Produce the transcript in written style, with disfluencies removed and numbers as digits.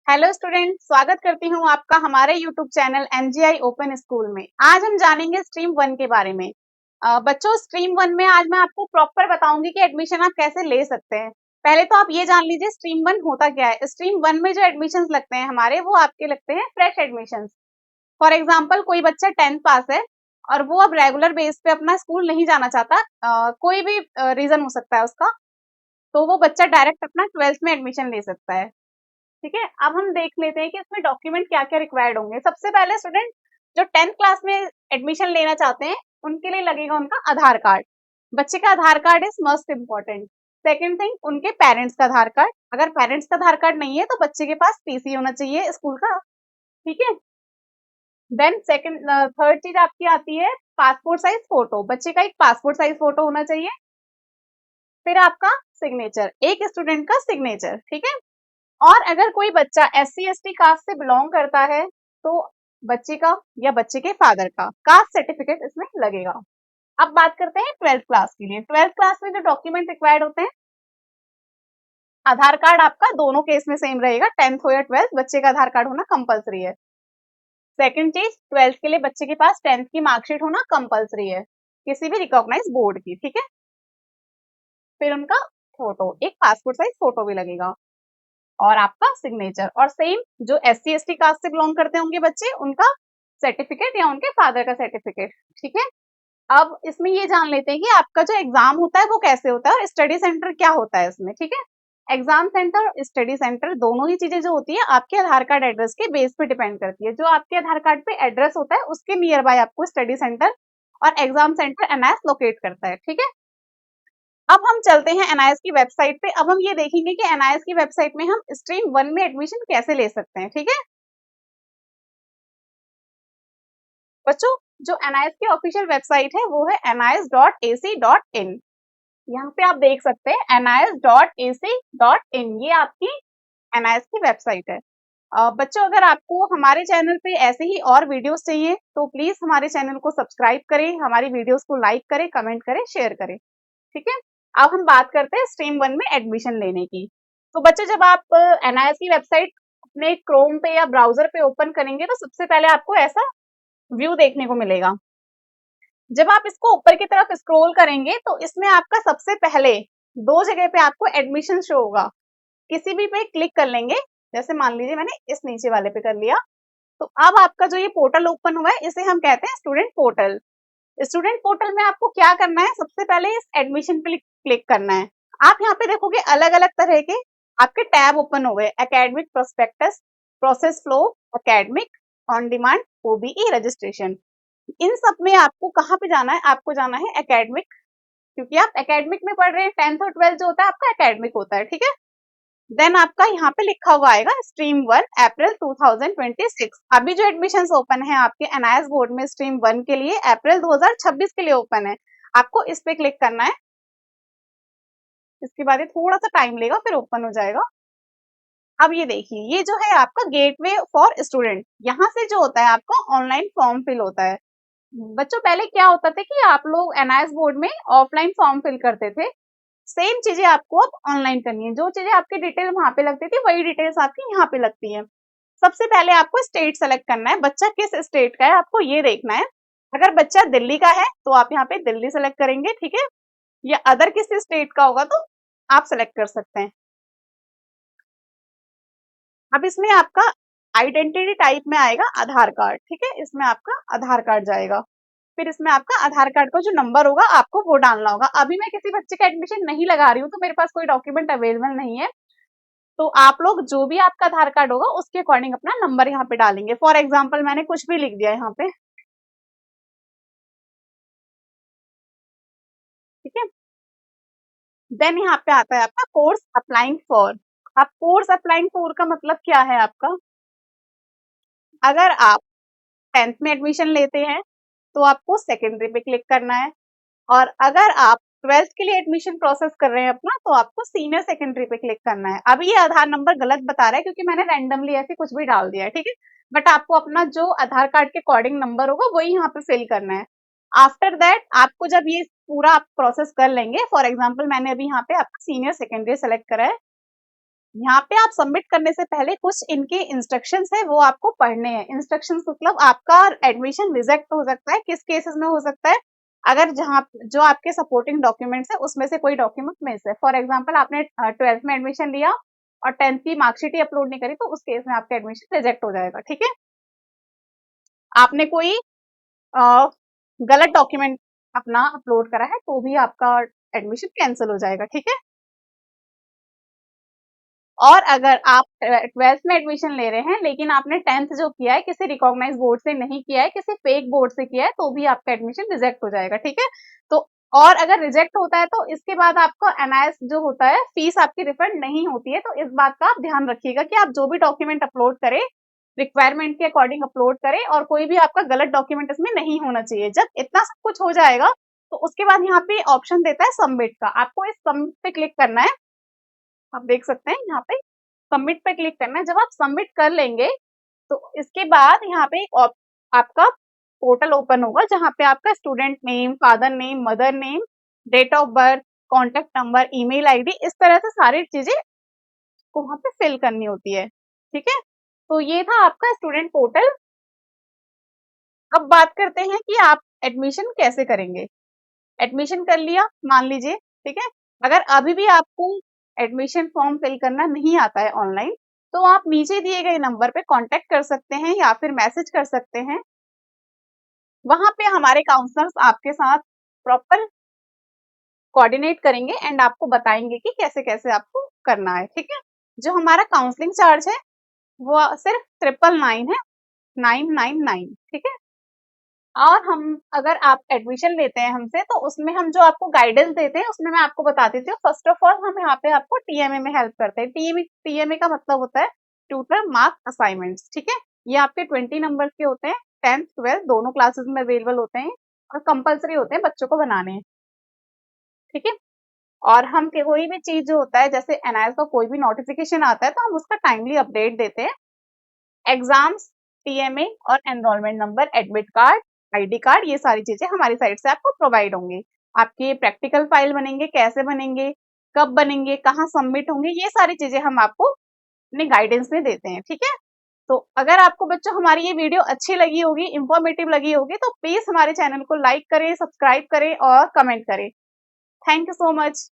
Hello student, स्वागत करती हूँ आपका हमारे यूट्यूब चैनल एनजीआई ओपन स्कूल में। आज हम जानेंगे स्ट्रीम वन के बारे में। बच्चों, स्ट्रीम वन में आज मैं आपको प्रॉपर बताऊंगी कि एडमिशन आप कैसे ले सकते हैं। पहले तो आप ये जान लीजिए स्ट्रीम वन होता क्या है। स्ट्रीम वन में जो एडमिशन लगते हैं हमारे, वो आपके लगते हैं फ्रेश एडमिशन। फॉर एग्जाम्पल, कोई बच्चा 10th पास है और वो अब रेगुलर बेस पे अपना स्कूल नहीं जाना चाहता, कोई भी रीजन हो सकता है उसका, तो वो बच्चा डायरेक्ट अपना 12th में एडमिशन ले सकता है। ठीक है, अब हम देख लेते हैं कि इसमें डॉक्यूमेंट क्या क्या रिक्वायर्ड होंगे। सबसे पहले स्टूडेंट जो 10th क्लास में एडमिशन लेना चाहते हैं उनके लिए लगेगा उनका आधार कार्ड। बच्चे का Aadhaar card is most important. Second thing, उनके पेरेंट्स का आधार कार्ड। अगर पेरेंट्स का आधार कार्ड नहीं है तो बच्चे के पास टीसी होना चाहिए स्कूल का। ठीक है। देन सेकंड थर्ड चीज आपकी आती है पासपोर्ट साइज फोटो। बच्चे का एक पासपोर्ट साइज फोटो होना चाहिए। फिर आपका सिग्नेचर, एक स्टूडेंट का सिग्नेचर। ठीक है। और अगर कोई बच्चा SC ST कास्ट से बिलोंग करता है तो बच्चे का या बच्चे के फादर का कास्ट सर्टिफिकेट इसमें लगेगा। अब बात करते हैं 12th क्लास के लिए। 12th क्लास में जो डॉक्यूमेंट रिक्वायर्ड होते हैं, आधार कार्ड आपका दोनों केस में सेम रहेगा, 10th हो या 12th, बच्चे का आधार कार्ड होना कंपलसरी है। सेकंड चीज, 12th के लिए बच्चे के पास 10th की मार्कशीट होना कंपलसरी है, किसी भी रिकॉग्नाइज बोर्ड की। ठीक है। फिर उनका फोटो, एक पासपोर्ट साइज फोटो भी लगेगा, और आपका सिग्नेचर। और सेम जो SC ST कास्ट से बिलोंग करते होंगे बच्चे, उनका सर्टिफिकेट या उनके फादर का सर्टिफिकेट। ठीक है। अब इसमें ये जान लेते हैं कि आपका जो एग्जाम होता है वो कैसे होता है और स्टडी सेंटर क्या होता है इसमें। ठीक है। एग्जाम सेंटर और स्टडी सेंटर दोनों ही चीजें जो होती है आपके आधार कार्ड एड्रेस के बेस पे डिपेंड करती है। जो आपके आधार कार्ड पे एड्रेस होता है उसके नियर बाय आपको स्टडी सेंटर और एग्जाम सेंटर NIS लोकेट करता है। ठीक है। अब हम चलते हैं NIS की वेबसाइट पे। अब हम ये देखेंगे कि NIS की वेबसाइट में हम स्ट्रीम वन में एडमिशन कैसे ले सकते हैं। ठीक है बच्चों, जो NIS की ऑफिशियल वेबसाइट है वो है nis.ac.in। यहाँ पे आप देख सकते हैं nis.ac.in, ये आपकी NIS की वेबसाइट है। बच्चों, अगर आपको हमारे चैनल पे ऐसे ही और वीडियोस चाहिए तो प्लीज हमारे चैनल को सब्सक्राइब करें, हमारी वीडियोस को लाइक करें, कमेंट करें, शेयर करें। ठीक है। अब हम बात करते हैं स्ट्रीम वन में एडमिशन लेने की। तो बच्चों, जब आप NIS की वेबसाइट अपने क्रोम पे या ब्राउजर पे ओपन करेंगे तो सबसे पहले आपको ऐसा व्यू देखने को मिलेगा। जब आप इसको ऊपर की तरफ स्क्रॉल करेंगे तो इसमें आपका सबसे पहले दो जगह पे आपको एडमिशन शो होगा। किसी भी पे क्लिक कर लेंगे, जैसे मान लीजिए मैंने इस नीचे वाले पे कर लिया, तो अब आपका जो ये पोर्टल ओपन हुआ है इसे हम कहते हैं स्टूडेंट पोर्टल। स्टूडेंट पोर्टल में आपको क्या करना है, सबसे पहले इस एडमिशन पे क्लिक करना है। आप यहाँ पे देखोगे अलग अलग तरह के आपके टैब ओपन हो गए, academic prospectus, process flow, academic, on demand, OBE registration. इन सब में आपको कहाँ पे जाना है, आपको जाना है एकेडमिक, क्योंकि आप एकेडमिक में पढ़ रहे हैं। 10th और 12th जो होता है आपका एकेडमिक होता है। ठीक है। देन आपका यहाँ पे लिखा हुआ आएगा स्ट्रीम वन अप्रैल 2026। अभी जो एडमिशन ओपन है आपके NIS बोर्ड में स्ट्रीम वन के लिए अप्रैल 2026 के लिए ओपन है। आपको इस पे क्लिक करना है। इसके बाद ये थोड़ा सा टाइम लेगा, फिर ओपन हो जाएगा। अब ये देखिए, ये जो है आपका गेटवे फॉर स्टूडेंट। यहाँ से जो होता है आपका ऑनलाइन फॉर्म फिल होता है। बच्चों, पहले क्या होता था कि आप लोग NIS बोर्ड में ऑफलाइन फॉर्म फिल करते थे, सेम चीजें आपको अब ऑनलाइन करनी है। जो चीजें आपकी डिटेल वहां पे लगती थी वही डिटेल्स आपकी यहाँ पे लगती है। सबसे पहले आपको स्टेट सेलेक्ट करना है, बच्चा किस स्टेट का है आपको ये देखना है। अगर बच्चा दिल्ली का है तो आप यहाँ पे दिल्ली सेलेक्ट करेंगे। ठीक है। या अदर किसी स्टेट का होगा तो आप सेलेक्ट कर सकते हैं। अब इसमें आपका आइडेंटिटी टाइप में आएगा आधार कार्ड। ठीक है, इसमें आपका आधार कार्ड जाएगा। फिर इसमें आपका आधार कार्ड का जो नंबर होगा आपको वो डालना होगा। अभी मैं किसी बच्चे का एडमिशन नहीं लगा रही हूँ तो मेरे पास कोई डॉक्यूमेंट अवेलेबल नहीं है, तो आप लोग जो भी आपका आधार कार्ड होगा उसके अकॉर्डिंग अपना नंबर यहाँ पे डालेंगे। फॉर एग्जाम्पल मैंने कुछ भी लिख दिया यहाँ पे। ठीक है। देन यहाँ पे आता है आपका कोर्स अप्लाइंग फॉर। अब कोर्स अप्लाइंग फॉर का मतलब क्या है आपका, अगर आप 10th में एडमिशन लेते हैं तो आपको सेकेंडरी पे क्लिक करना है, और अगर आप 12th के लिए एडमिशन प्रोसेस कर रहे हैं अपना तो आपको सीनियर सेकेंडरी पे क्लिक करना है। अभी ये आधार नंबर गलत बता रहा है क्योंकि मैंने रैंडमली ऐसे कुछ भी डाल दिया है। ठीक है। बट आपको अपना जो आधार कार्ड के अकॉर्डिंग नंबर होगा वही यहाँ पे फिल करना है। आफ्टर दैट आपको जब ये पूरा आप प्रोसेस कर लेंगे, फॉर एग्जाम्पल मैंने अभी यहाँ पे आपका सीनियर सेकेंडरी सेलेक्ट करा है, यहाँ पे आप सबमिट करने से पहले कुछ इनके इंस्ट्रक्शंस है वो आपको पढ़ने हैं। इंस्ट्रक्शंस मतलब आपका एडमिशन रिजेक्ट हो सकता है, किस केसेस में हो सकता है, अगर जहाँ जो आपके सपोर्टिंग डॉक्यूमेंट्स है उसमें से कोई डॉक्यूमेंट मिस है। फॉर एग्जाम्पल आपने 12th में एडमिशन लिया और 10th की मार्कशीट ही अपलोड नहीं करी, तो उस केस में आपका एडमिशन रिजेक्ट हो जाएगा। ठीक है, आपने कोई गलत डॉक्यूमेंट अपना अपलोड करा है तो भी आपका एडमिशन कैंसिल हो जाएगा। ठीक है, और अगर आप 12th में एडमिशन ले रहे हैं लेकिन आपने 10th जो किया है किसी रिकॉग्नाइज बोर्ड से नहीं किया है, किसी फेक बोर्ड से किया है, तो भी आपका एडमिशन रिजेक्ट हो जाएगा। ठीक है, तो और अगर रिजेक्ट होता है तो इसके बाद आपको एनआईएस जो होता है फीस आपकी रिफंड नहीं होती है। तो इस बात का आप ध्यान रखिएगा कि आप जो भी डॉक्यूमेंट अपलोड करें रिक्वायरमेंट के अकॉर्डिंग अपलोड करें और कोई भी आपका गलत डॉक्यूमेंट इसमें नहीं होना चाहिए। जब इतना सब कुछ हो जाएगा तो उसके बाद यहाँ पे ऑप्शन देता है सबमिट का, आपको इस सबमिट पे क्लिक करना है। आप देख सकते हैं यहाँ पे सबमिट पे क्लिक करना है। जब आप सबमिट कर लेंगे तो इसके बाद यहाँ पे एक आपका पोर्टल ओपन होगा जहाँ पे आपका student name, father name, mother name, date of birth, contact number, email ID, इस तरह से सारी चीजें को वहां पे फिल करनी होती है। ठीक है, तो ये था आपका स्टूडेंट पोर्टल। अब बात करते हैं कि आप एडमिशन कैसे करेंगे। एडमिशन कर लिया मान लीजिए, ठीक है, अगर अभी भी आपको एडमिशन फॉर्म फिल करना नहीं आता है ऑनलाइन, तो आप नीचे दिए गए नंबर पे कांटेक्ट कर सकते हैं या फिर मैसेज कर सकते हैं। वहां पे हमारे काउंसलर्स आपके साथ प्रॉपर कोऑर्डिनेट करेंगे एंड आपको बताएंगे कि कैसे कैसे आपको करना है। ठीक है, जो हमारा काउंसलिंग चार्ज है वो सिर्फ 999 है, 999। ठीक है, और हम अगर आप एडमिशन लेते हैं हमसे तो उसमें हम जो आपको गाइडेंस देते हैं उसमें मैं आपको बता देती हूँ। फर्स्ट ऑफ ऑल हम यहाँ पे आपको टीएमए में हेल्प करते हैं। टीएमए का मतलब होता है ट्यूटर मार्क असाइनमेंट्स। ठीक है, ये आपके 20 नंबर के होते हैं, 10th 12th दोनों क्लासेस में अवेलेबल होते हैं और कंपलसरी होते हैं बच्चों को बनाने। ठीक है, और हम कोई भी चीज जो होता है जैसे एनआईएस का कोई भी नोटिफिकेशन आता है तो हम उसका टाइमली अपडेट देते हैं। एग्जाम्स, टीएमए और enrolment number, admit card, ID card, ये सारी चीजें हमारी साइड से आपको प्रोवाइड होंगी। आपके प्रैक्टिकल फाइल बनेंगे, कैसे बनेंगे, कब बनेंगे, कहाँ सबमिट होंगे, ये सारी चीजें हम आपको अपने गाइडेंस में देते हैं। ठीक है, तो अगर आपको बच्चों हमारी ये वीडियो अच्छी लगी होगी, इंफॉर्मेटिव लगी होगी, तो प्लीज हमारे चैनल को लाइक करें, सब्सक्राइब करें और कमेंट करें। Thank you so much.